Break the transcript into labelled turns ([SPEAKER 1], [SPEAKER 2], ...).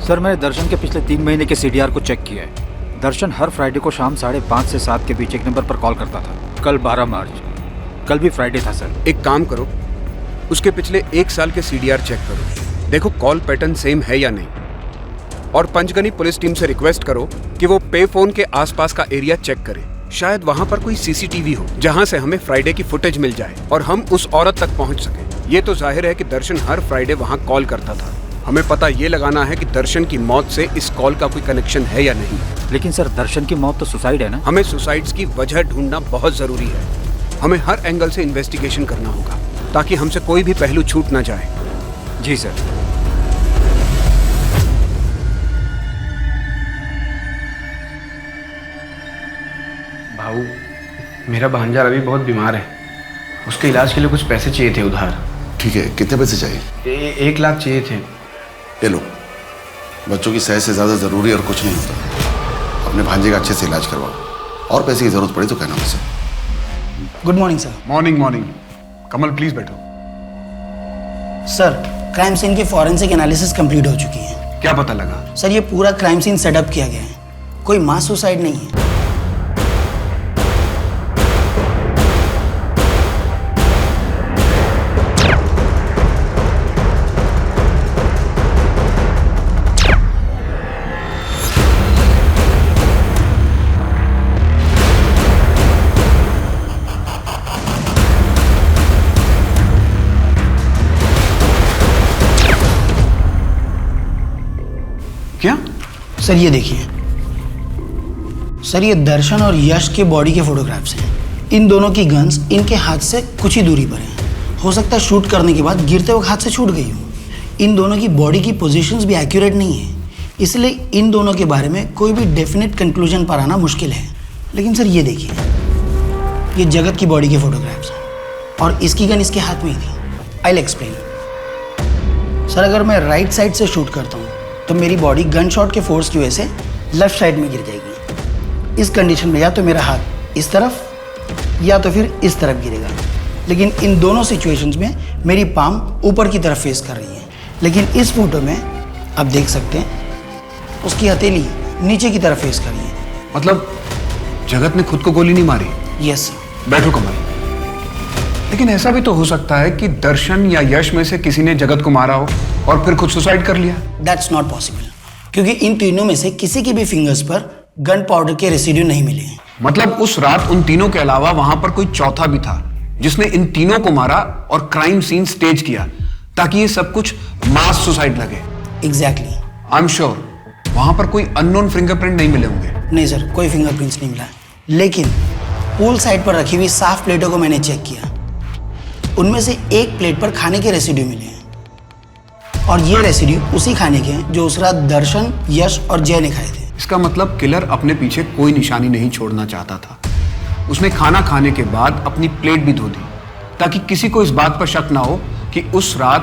[SPEAKER 1] Sir मैंने दर्शन के पिछले 3 महीने के CDR को चेक किया है। दर्शन हर फ्राइडे को शाम 5:30 से 7 के बीच एक नंबर पर कॉल करता था। कल 12 मार्च, कल भी फ्राइडे था सर।
[SPEAKER 2] एक काम करो, उसके पिछले 1 साल के CDR चेक करो, देखो कॉल पैटर्न सेम है या नहीं। और पंचगनी पुलिस टीम से रिक्वेस्ट करो कि वो पे फोन के आसपास का एरिया चेक करे। शायद वहां पर कोई CCTV हो जहां से हमें फ्राइडे की फुटेज मिल जाए और हम उस औरत तक पहुंच सके। ये तो जाहिर है कि दर्शन हर फ्राइडे वहां कॉल करता था। हमें पता ये लगाना है कि दर्शन की मौत से इस कॉल का कोई कनेक्शन है या नहीं।
[SPEAKER 1] लेकिन सर दर्शन की मौत तो सुसाइड है ना?
[SPEAKER 2] हमें सुसाइड्स की वजह ढूंढना बहुत जरूरी है। हमें हर एंगल से इन्वेस्टिगेशन करना होगा ताकि हमसे कोई भी पहलू छूट ना जाए।
[SPEAKER 1] जी सर।
[SPEAKER 3] भाऊ, मेरा भांजा रवि बहुत बीमार है। उसके इलाज के लिए कुछ पैसे चाहिए थे उधार।
[SPEAKER 4] ठीक है, कितने पैसे चाहिए?
[SPEAKER 3] 1 लाख चाहिए थे।
[SPEAKER 4] ये लो, बच्चों की सेहत से ज़्यादा ज़रूरी और कुछ नहीं होता। अपने भांजे का अच्छे से इलाज करवाओ और पैसे की ज़रूरत पड़ी तो कहना मुझसे।
[SPEAKER 5] Good morning sir.
[SPEAKER 2] Morning morning. Kamal please बैठो।
[SPEAKER 5] सर, क्राइम सीन की फॉरेंसिक एनालिसिस कंप्लीट हो चुकी है।
[SPEAKER 2] क्या पता लगा?
[SPEAKER 5] सर, ये पूरा क्राइम सीन सेटअप किया गया है, कोई मास सुसाइड नहीं है।
[SPEAKER 2] क्या?
[SPEAKER 5] सर ये देखिए, सर ये दर्शन और यश के बॉडी के फोटोग्राफ्स हैं। इन दोनों की गन्स इनके हाथ से कुछ ही दूरी पर हैं। हो सकता है शूट करने के बाद गिरते वक्त हाथ से छूट गई हो। इन दोनों की बॉडी की पोजीशंस भी एक्यूरेट नहीं है, इसलिए इन दोनों के बारे में कोई भी डेफिनेट कंक्लूजन पर आना मुश्किल है। लेकिन सर ये देखिए, ये जगत की बॉडी के फोटोग्राफ्स हैं और इसकी गन इसके हाथ में ही थी। I will explain. सर, अगर मैं राइट साइड से शूट करता हूँ तो मेरी बॉडी गन शॉट के फोर्स की वजह से लेफ्ट साइड में गिर जाएगी। इस कंडीशन में या तो मेरा हाथ इस तरफ या तो फिर इस तरफ गिरेगा। लेकिन इन दोनों सिचुएशंस में मेरी पाम ऊपर की तरफ फेस कर रही है। लेकिन इस फोटो में आप देख सकते हैं उसकी हथेली नीचे की तरफ फेस कर रही है।
[SPEAKER 2] मतलब जगत ने खुद को गोली नहीं मारी?
[SPEAKER 5] Yes sir.
[SPEAKER 2] बैठो कमल। लेकिन ऐसा भी तो हो सकता है कि दर्शन या यश में से किसी ने जगत को मारा हो और फिर खुद सुसाइड कर लिया।
[SPEAKER 5] दैट्स नॉट पॉसिबल, क्योंकि इन तीनों में से किसी के भी फिंगर्स पर गन पाउडर के रेसिड्यू नहीं मिले हैं।
[SPEAKER 2] मतलब उस रात उन तीनों के अलावा वहां पर कोई चौथा भी था जिसने इन तीनों को मारा और क्राइम सीन स्टेज किया ताकि ये सब कुछ मास सुसाइड लगे।
[SPEAKER 5] एग्जैक्टली।
[SPEAKER 2] आई एम श्योर वहां पर कोई अननोन फिंगरप्रिंट नहीं मिले होंगे।
[SPEAKER 5] नहीं सर, कोई फिंगरप्रिंट्स नहीं मिला। लेकिन पूल साइड पर रखी हुई साफ प्लेटों को मैंने चेक किया, उनमें से एक प्लेट पर खाने के रेसिड्यू मिले हैं और ये रेसिड्यू उसी खाने के हैं जो उस रात दर्शन, यश और जय ने खाए थे।
[SPEAKER 2] इसका मतलब किलर अपने पीछे कोई निशानी नहीं छोड़ना चाहता था। उसने खाना खाने के बाद अपनी प्लेट भी धो दी ताकि किसी को इस बात पर शक ना हो कि उस रात